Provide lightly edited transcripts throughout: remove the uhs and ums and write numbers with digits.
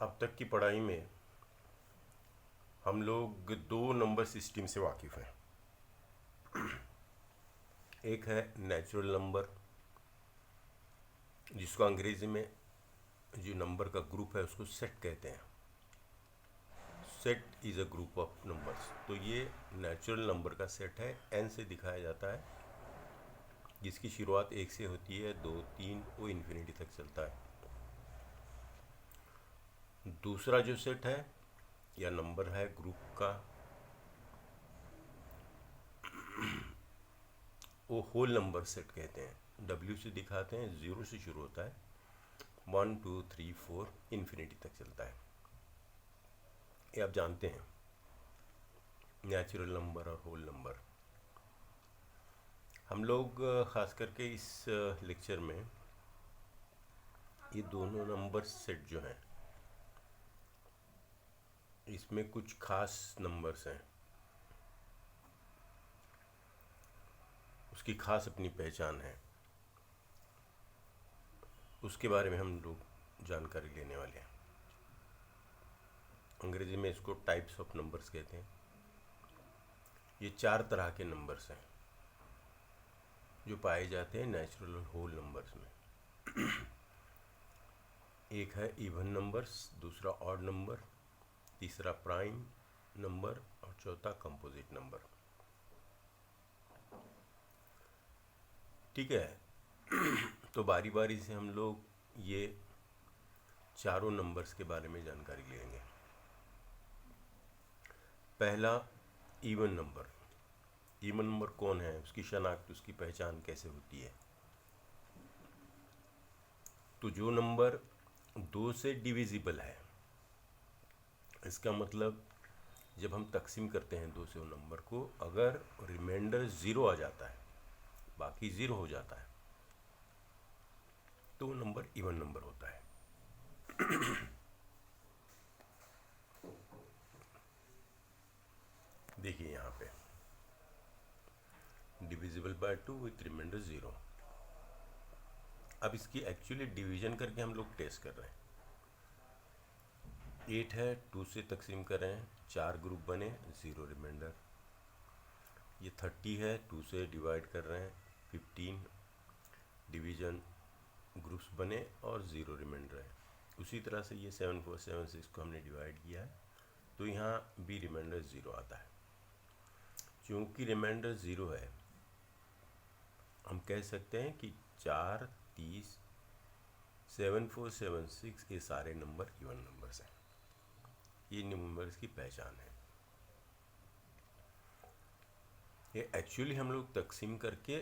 अब तक की पढ़ाई में हम लोग दो नंबर सिस्टम से वाकिफ़ हैं। एक है नेचुरल नंबर, जिसको अंग्रेज़ी में जो नंबर का ग्रुप है उसको सेट कहते हैं। Set is a group of numbers. तो ये नेचुरल नंबर का सेट है, n से दिखाया जाता है, जिसकी शुरुआत 1 से होती है, 2, 3 वो इन्फिनिटी तक चलता है। दूसरा जो सेट है या नंबर है ग्रुप का, वो होल नंबर सेट कहते हैं। W से दिखाते हैं, 0 से शुरू होता है, 1, 2, 3, 4 इन्फिनिटी तक चलता है। ये आप जानते हैं, नेचुरल नंबर और होल नंबर। हम लोग ख़ास करके इस लेक्चर में ये दोनों नंबर सेट जो हैं, इसमें कुछ खास नंबर्स हैं, उसकी खास अपनी पहचान है, उसके बारे में हम लोग जानकारी लेने वाले हैं। अंग्रेज़ी में इसको टाइप्स ऑफ नंबर्स कहते हैं। ये 4 तरह के नंबर्स हैं जो पाए जाते हैं नेचुरल और होल नंबर्स में। एक है इवन नंबर्स, दूसरा ऑड नंबर, तीसरा प्राइम नंबर और चौथा कंपोजिट नंबर। ठीक है। तो बारी बारी से हम लोग ये चारों नंबर्स के बारे में जानकारी लेंगे। पहला इवन नंबर। इवन नंबर कौन है, उसकी शनाख्त, उसकी पहचान कैसे होती है? तो जो नंबर 2 से डिविजिबल है, इसका मतलब जब हम तकसीम करते हैं 2 से वो नंबर को, अगर रिमाइंडर 0 आ जाता है, बाकी 0 हो जाता है, तो वो नंबर इवन नंबर होता है। देखिए यहाँ पे डिविजिबल बाय 2 विथ रिमाइंडर 0। अब इसकी एक्चुअली डिवीजन करके हम लोग टेस्ट कर रहे हैं। 8 है, 2 से तकसीम कर रहे हैं, 4 ग्रुप बने, 0 रिमाइंडर। ये 30 है, 2 से डिवाइड कर रहे हैं, 15 डिवीजन ग्रुप्स बने और 0 रिमाइंडर है। उसी तरह से ये 7, 4, 7, 6 को हमने डिवाइड किया है, तो यहाँ भी रिमाइंडर 0 आता है। क्योंकि रिमाइंडर 0 है, हम कह सकते हैं कि 4, 30, 7, 4, 7, 6 ये सारे नंबर इवन नंबर्स हैं। ये नंबर्स की पहचान है। ये एक्चुअली हम लोग तकसीम करके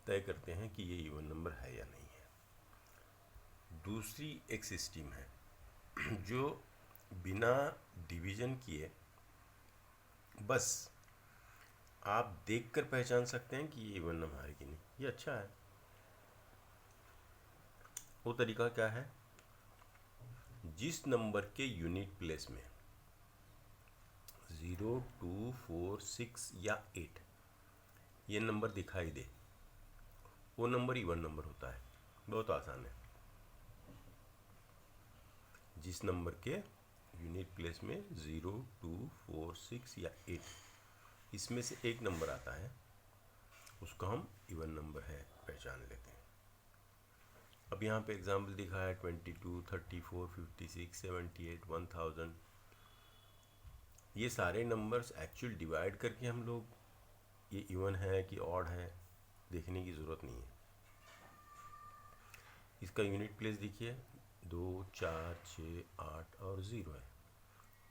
तय करते हैं कि ये इवन नंबर है या नहीं है। दूसरी एक सिस्टम है जो बिना डिवीजन किए बस आप देखकर पहचान सकते हैं कि ये इवन नंबर है कि नहीं। ये अच्छा है। वो तरीका क्या है, जिस नंबर के यूनिट प्लेस में 0, 2, 4, 6 या 8 ये नंबर दिखाई दे, वो नंबर इवन नंबर होता है। बहुत आसान है। जिस नंबर के यूनिट प्लेस में 0, 2, 4, 6 या 8 इसमें से एक नंबर आता है, उसको हम इवन नंबर है पहचान लेते हैं। अब यहाँ पे एग्जाम्पल दिखा है 22, 34, 56, 78, 1000। ये सारे नंबर्स एक्चुअल डिवाइड करके हम लोग ये इवन है कि ऑड है देखने की ज़रूरत नहीं है। इसका यूनिट प्लेस देखिए, 2, 4, 6, 8 और 0 है।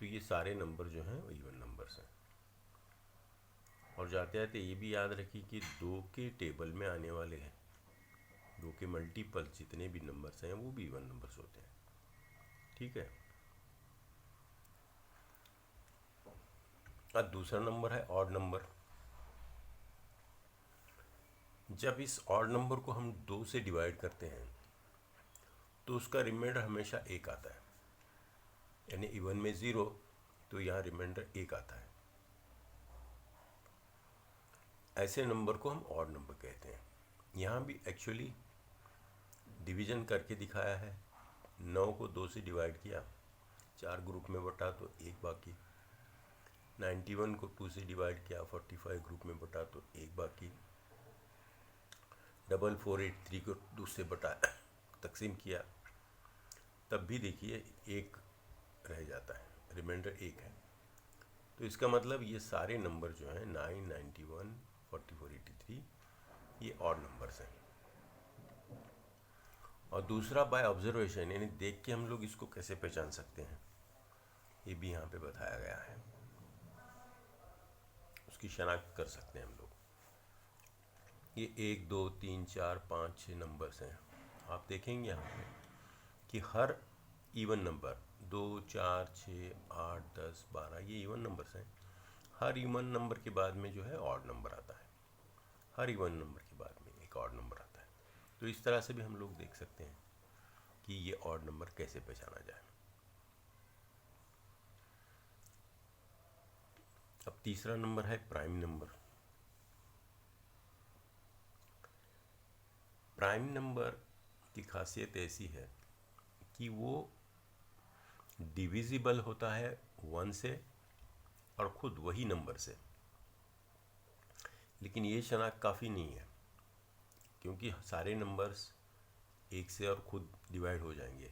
तो ये सारे नंबर जो हैं वो इवन नंबर्स हैं। और जाते जाते ये भी याद रखिए कि 2 के टेबल में आने वाले हैं, 2 के मल्टीपल जितने भी नंबर्स हैं वो भी इवन नंबर्स होते हैं। ठीक है। अब दूसरा नंबर है ऑड नंबर। जब इस ऑड नंबर को हम 2 से डिवाइड करते हैं तो उसका रिमाइंडर हमेशा 1 आता है, यानी इवन में 0 तो यहाँ रिमाइंडर 1 आता है। ऐसे नंबर को हम ऑड नंबर कहते हैं। यहाँ भी एक्चुअली डिवीजन करके दिखाया है। 9 को 2 से डिवाइड किया 4 ग्रुप में बटा तो 1 बाकी, 91 को 2 से डिवाइड किया, 45 ग्रुप में बटा तो 1 बाकी, 4483 को 2 से बटा तकसीम किया, तब भी देखिए 1 रह जाता है, रिमाइंडर 1 है। तो इसका मतलब ये सारे नंबर जो हैं 9, 91, 4483 ये ऑड नंबर्स हैं। और दूसरा बाय ऑब्जर्वेशन, यानी देख के हम लोग इसको कैसे पहचान सकते हैं, ये भी यहाँ पे बताया गया है, उसकी शनाख्त कर सकते हैं हम लोग। ये 1, 2, 3, 4, 5, 6 नंबर्स हैं। आप देखेंगे यहाँ पे कि हर इवन नंबर 2, 4, 6, 8, 10, 12 ये इवन नंबर्स हैं। हर इवन नंबर के बाद में जो है ऑड नंबर आता है, हर इवन नंबर के बाद में एक ऑड नंबर आता है। तो इस तरह से भी हम लोग देख सकते हैं कि ये ऑड नंबर कैसे पहचाना जाए। अब तीसरा नंबर है प्राइम नंबर। प्राइम नंबर की खासियत ऐसी है कि वो डिविजिबल होता है 1 से और ख़ुद वही नंबर से। लेकिन ये शनाख्त काफ़ी नहीं है, क्योंकि सारे नंबर्स 1 से और ख़ुद डिवाइड हो जाएंगे।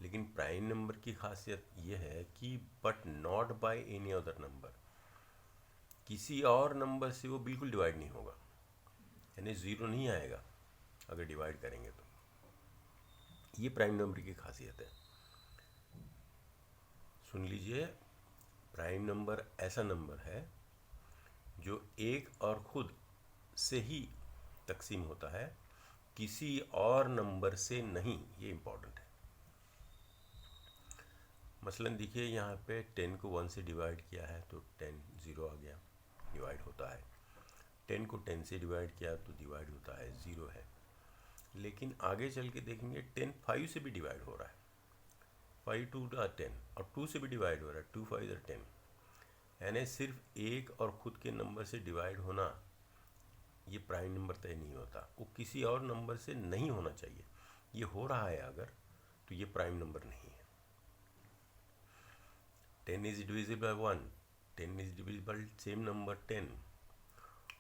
लेकिन प्राइम नंबर की खासियत ये है कि but not by any other number, किसी और नंबर से वो बिल्कुल डिवाइड नहीं होगा, यानी ज़ीरो नहीं आएगा अगर डिवाइड करेंगे तो। ये प्राइम नंबर की खासियत है। सुन लीजिए, प्राइम नंबर ऐसा नंबर है जो 1 और ख़ुद से ही तकसीम होता है, किसी और नंबर से नहीं। ये इम्पोर्टेंट है। मसलन देखिए यहाँ पे 10 को 1 से डिवाइड किया है तो 10 ज़ीरो आ गया, डिवाइड होता है। 10 को 10 से डिवाइड किया तो डिवाइड होता है, ज़ीरो है। लेकिन आगे चल के देखेंगे 10 5 से भी डिवाइड हो रहा है, 5 2 10, और 2 से भी डिवाइड हो रहा है, 2 5 10। यानी सिर्फ 1 और ख़ुद के नंबर से डिवाइड होना ये प्राइम नंबर तय नहीं होता, वो किसी और नंबर से नहीं होना चाहिए। ये हो रहा है अगर, तो ये प्राइम नंबर नहीं है। 10 is divisible by 1, 10 is divisible same number 10,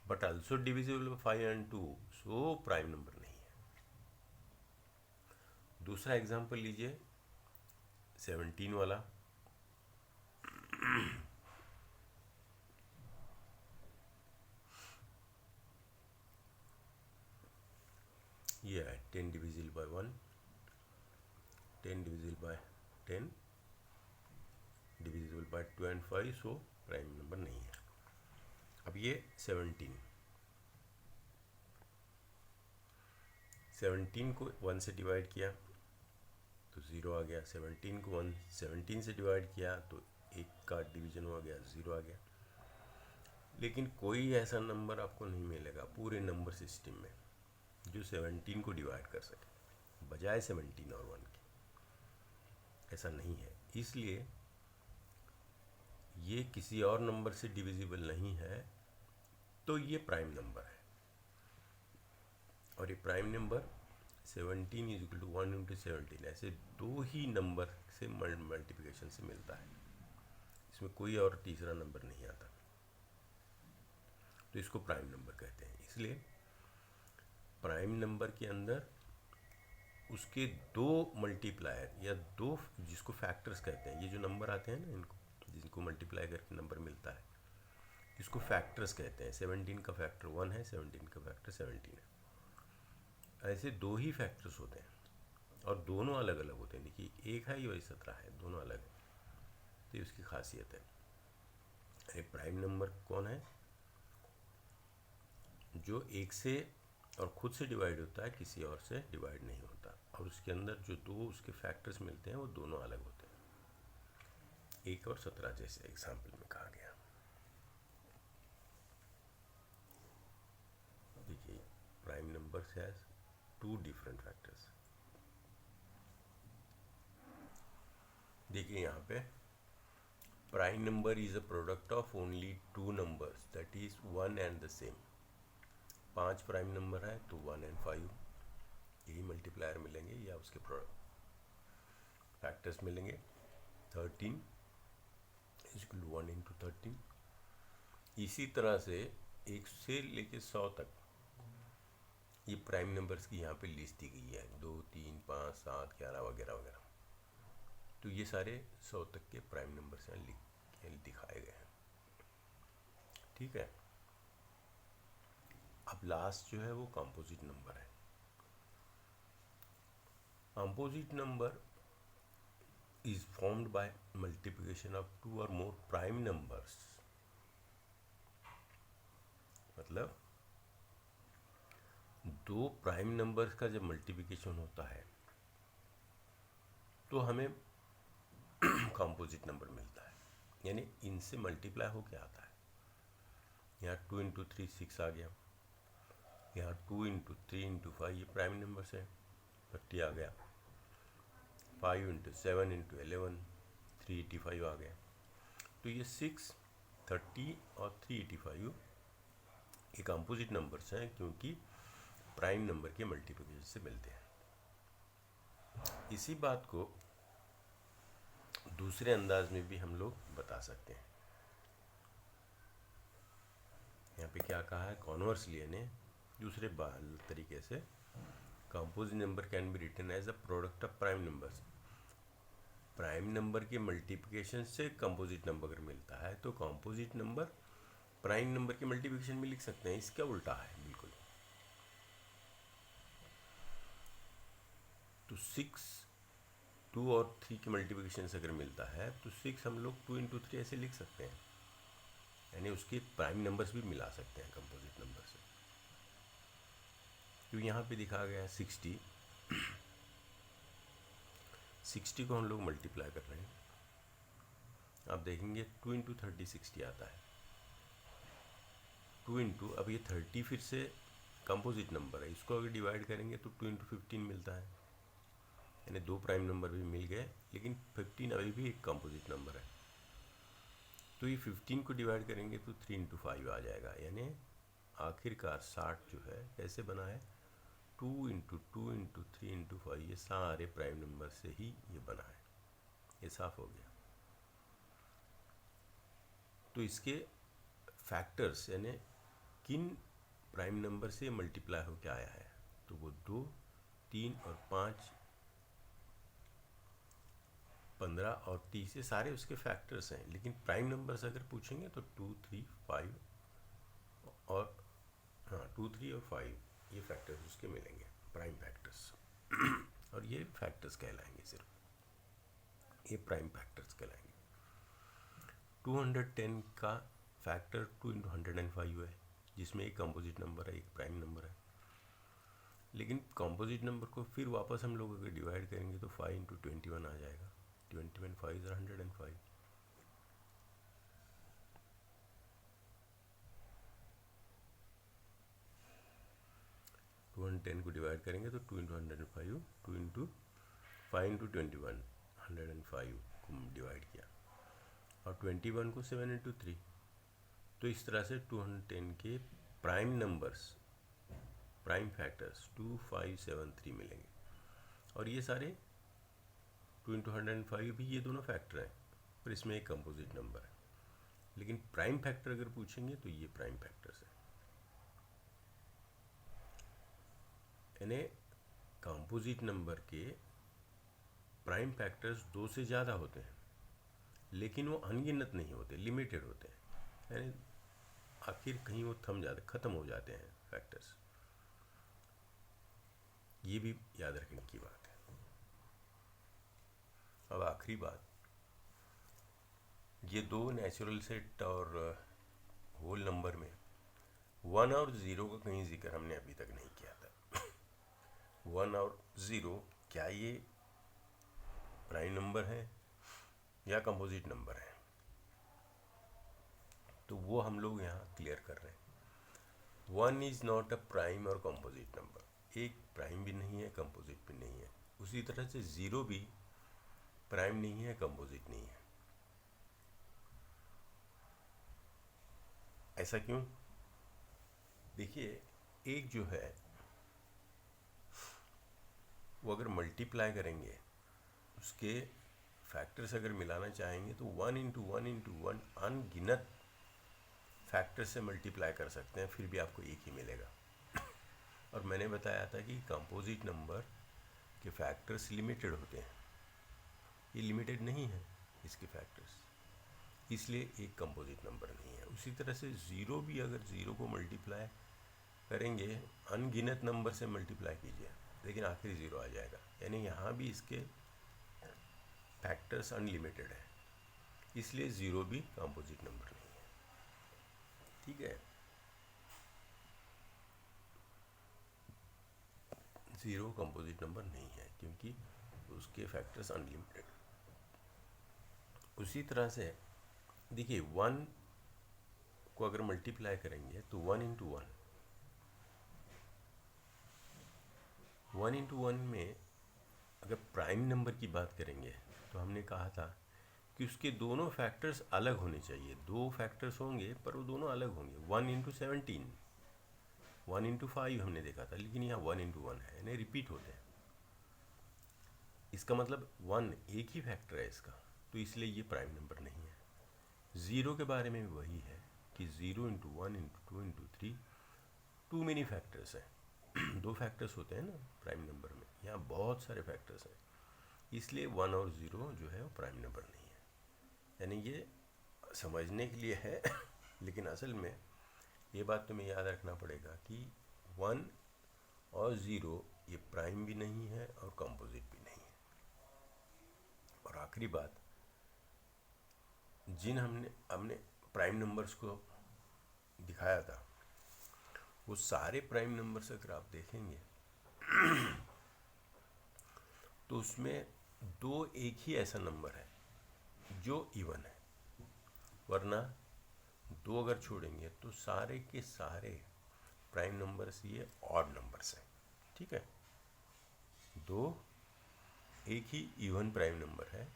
but also divisible by 5 and 2, so prime number नहीं है। दूसरा एग्जांपल लीजिए 17 वाला। ये है 10 divisible by 1, 10 divisible by 10, divisible by 2 and 5, so prime number नहीं है। अब ये 17 को 1 से डिवाइड किया तो 0 आ गया, 17 को 17 से डिवाइड किया तो 1 का डिवीजन हो गया, 0 आ गया। लेकिन कोई ऐसा नंबर आपको नहीं मिलेगा पूरे नंबर सिस्टम में जो 17 को डिवाइड कर सके बजाय 17 और 1 के। ऐसा नहीं है, इसलिए ये किसी और नंबर से डिविजिबल नहीं है, तो ये प्राइम नंबर है। और ये prime number 17 is equal to 1 into 17, ऐसे दो ही नंबर से मल्टीप्लिकेशन से मिलता है, इसमें कोई और तीसरा नंबर नहीं आता, तो इसको प्राइम नंबर कहते हैं। इसलिए प्राइम नंबर के अंदर उसके दो मल्टीप्लायर या दो, जिसको फैक्टर्स कहते हैं, ये जो नंबर आते हैं ना इनको, जिनको मल्टीप्लाई करके नंबर मिलता है, इसको फैक्टर्स कहते हैं। 17 का फैक्टर 1 है, 17 का फैक्टर 17 है। ऐसे दो ही फैक्टर्स होते हैं और दोनों अलग अलग होते हैं। देखिए 1 है, ये वही 17 है, दोनों अलग है, तो उसकी खासियत है। एक प्राइम नंबर कौन है? जो 1 से और ख़ुद से डिवाइड होता है, किसी और से डिवाइड नहीं होता, और उसके अंदर जो दो उसके फैक्टर्स मिलते हैं वो दोनों अलग होते हैं। 1 और 17 जैसे एग्जाम्पल में कहा गया। देखिए prime number has 2 different factors. देखिए यहाँ पे prime number is a product of only 2 numbers that is 1 and the same. 5 prime number है तो 1 and 5 यही मल्टीप्लायर मिलेंगे या उसके प्रोडक्ट फैक्टर्स मिलेंगे। 13 इज इक्वल टू 1 इंटू 13। इसी तरह से 1 से लेके 100 तक ये प्राइम नंबर्स की यहाँ पे लिस्ट दी गई है, 2, 3, 5, 7, 11 वगैरह वगैरह। तो ये सारे 100 तक के प्राइम नंबर्स यहाँ दिखाए गए हैं। ठीक है। अब लास्ट जो है वो कंपोजिट नंबर है। Composite number is formed by multiplication of 2 or more prime numbers। मतलब 2 प्राइम नंबर्स का जब मल्टीप्लिकेशन होता है तो हमें कंपोजिट नंबर मिलता है, यानी इनसे मल्टीप्लाई होके आता है। यहाँ 2 इंटू 3 6 आ गया, यहाँ 2 इंटू 3 इंटू 5 ये प्राइम नंबर्स है, 30 आ गया। 5 इंटू 7 इंटू 11 385 आ गया। तो ये 6, 30 और 385 ये कंपोजिट नंबर्स हैं, क्योंकि प्राइम नंबर के मल्टीप्लिकेशन से मिलते हैं। इसी बात को दूसरे अंदाज में भी हम लोग बता सकते हैं। यहाँ पे क्या कहा है, कॉन्वर्सली यानी दूसरे तरीके से composite number can be written as a product of prime numbers. Prime number के मल्टीप्लिकेशन से कंपोजिट नंबर अगर मिलता है तो कंपोजिट नंबर प्राइम नंबर के मल्टीप्लिकेशन में लिख सकते हैं। इसका उल्टा है बिल्कुल। तो 6, 2 और 3 के मल्टीप्लिकेशन से अगर मिलता है तो 6 हम लोग 2 इंटू 3 ऐसे लिख सकते हैं, यानी उसके प्राइम नंबर्स भी मिला सकते हैं कंपोजिट नंबर से। तो यहाँ पे दिखा गया है 60 को हम लोग मल्टीप्लाई कर रहे हैं। आप देखेंगे 2 इंटू 30 60 आता है। 2 इंटू, अब ये 30 फिर से कंपोजिट नंबर है, इसको अगर डिवाइड करेंगे तो 2 इंटू 15 मिलता है, यानी 2 प्राइम नंबर भी मिल गए, लेकिन 15 अभी भी एक कंपोजिट नंबर है। तो ये 15 को डिवाइड करेंगे तो 3 इंटू 5 आ जाएगा, यानी आखिरकार 60 जो है कैसे बना है, 2 इंटू 2 इंटू 3 इंटू 5, ये सारे प्राइम नंबर से ही ये बना है। ये साफ हो गया। तो इसके फैक्टर्स यानी किन प्राइम नंबर से मल्टीप्लाई होकर आया है, तो वो 2, 3 और 5, 15 और 30 ये सारे उसके फैक्टर्स हैं। लेकिन प्राइम नंबर्स अगर पूछेंगे तो 2, 3, 5 और 2, 3 और 5 ये फैक्टर्स उसके मिलेंगे, प्राइम फैक्टर्स। और ये फैक्टर्स कहलाएंगे, सिर्फ ये प्राइम फैक्टर्स कहलाएंगे। 210 का फैक्टर 2 इंटू 105 है, जिसमें एक कंपोजिट नंबर है, एक प्राइम नंबर है। लेकिन कंपोजिट नंबर को फिर वापस हम लोग अगर डिवाइड करेंगे तो 5 इंटू 21 आ जाएगा। 21 5 105। टू 10 को डिवाइड करेंगे तो 2 इंटू 105, 2 इंटू 5 इंटू 21 105 को डिवाइड किया, और 21 को 7 इंटू 3। तो इस तरह से 210 के प्राइम नंबर्स, प्राइम फैक्टर्स 2, 5, 7, 3 मिलेंगे। और ये सारे 2 इंटू 105 भी ये दोनों फैक्टर हैं, पर इसमें एक कंपोजिट नंबर है। लेकिन प्राइम फैक्टर अगर पूछेंगे तो ये प्राइम फैक्टर्स है, यानी कंपोजिट नंबर के प्राइम फैक्टर्स 2 से ज़्यादा होते हैं, लेकिन वो अनगिनत नहीं होते, लिमिटेड होते हैं, यानी आखिर कहीं वो ख़त्म हो जाते हैं फैक्टर्स। ये भी याद रखने की बात है। अब आखिरी बात, ये 2 नेचुरल सेट और होल नंबर में 1 और 0 का कहीं जिक्र हमने अभी तक नहीं किया था। 1 और 0 क्या ये प्राइम नंबर है या कंपोजिट नंबर है, तो वो हम लोग यहाँ क्लियर कर रहे हैं। 1 इज़ नॉट अ प्राइम और कंपोजिट नंबर, एक प्राइम भी नहीं है, कंपोजिट भी नहीं है। उसी तरह से 0 भी प्राइम नहीं है, कंपोजिट नहीं है। ऐसा क्यों? देखिए, एक जो है वो अगर मल्टीप्लाई करेंगे उसके फैक्टर्स अगर मिलाना चाहेंगे तो 1 इंटू 1 इंटू 1 अनगिनत फैक्टर से मल्टीप्लाई कर सकते हैं, फिर भी आपको एक ही मिलेगा। और मैंने बताया था कि कंपोजिट नंबर के फैक्टर्स लिमिटेड होते हैं, ये लिमिटेड नहीं है इसके फैक्टर्स, इसलिए एक कंपोजिट नंबर नहीं है। उसी तरह से ज़ीरो भी, अगर ज़ीरो को मल्टीप्लाई करेंगे अनगिनत नंबर से मल्टीप्लाई कीजिए, लेकिन आखिरी ज़ीरो आ जाएगा, यानी यहाँ भी इसके फैक्टर्स अनलिमिटेड है, इसलिए ज़ीरो भी कंपोजिट नंबर नहीं है। ठीक है, ज़ीरो कंपोजिट नंबर नहीं है क्योंकि उसके फैक्टर्स अनलिमिटेड। उसी तरह से देखिए 1 को अगर मल्टीप्लाई करेंगे तो 1 इंटू 1 में अगर प्राइम नंबर की बात करेंगे तो हमने कहा था कि उसके दोनों फैक्टर्स अलग होने चाहिए। दो फैक्टर्स होंगे पर वो दोनों अलग होंगे। 1 इंटू 17, 1 इंटू 5 हमने देखा था, लेकिन यहाँ 1 इंटू 1 है, यानी रिपीट होते हैं। इसका मतलब 1 एक ही फैक्टर है इसका, तो इसलिए ये प्राइम नंबर नहीं है। ज़ीरो के बारे में भी वही है कि 0 into 1 into 2 into 3 too many factors हैं। दो फैक्टर्स होते हैं ना प्राइम नंबर में, यहाँ बहुत सारे फैक्टर्स हैं, इसलिए 1 और 0 जो है वो प्राइम नंबर नहीं है। यानी ये समझने के लिए है लेकिन असल में ये बात तुम्हें याद रखना पड़ेगा कि 1 और 0 ये प्राइम भी नहीं है और कंपोजिट भी नहीं है। और आखिरी बात, जिन हमने प्राइम नंबर्स को दिखाया था, वो सारे प्राइम नंबर्स अगर आप देखेंगे तो उसमें दो एक ही ऐसा नंबर है जो इवन है, वरना दो अगर छोड़ेंगे तो सारे के सारे प्राइम नंबर्स ये ऑड नंबर्स हैं। ठीक है, दो एक ही इवन प्राइम नंबर है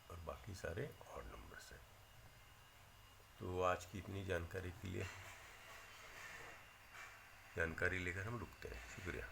और बाकी सारे ऑड नंबर्स हैं। तो आज की इतनी जानकारी के लिए जानकारी लेकर हम रुकते हैं। शुक्रिया।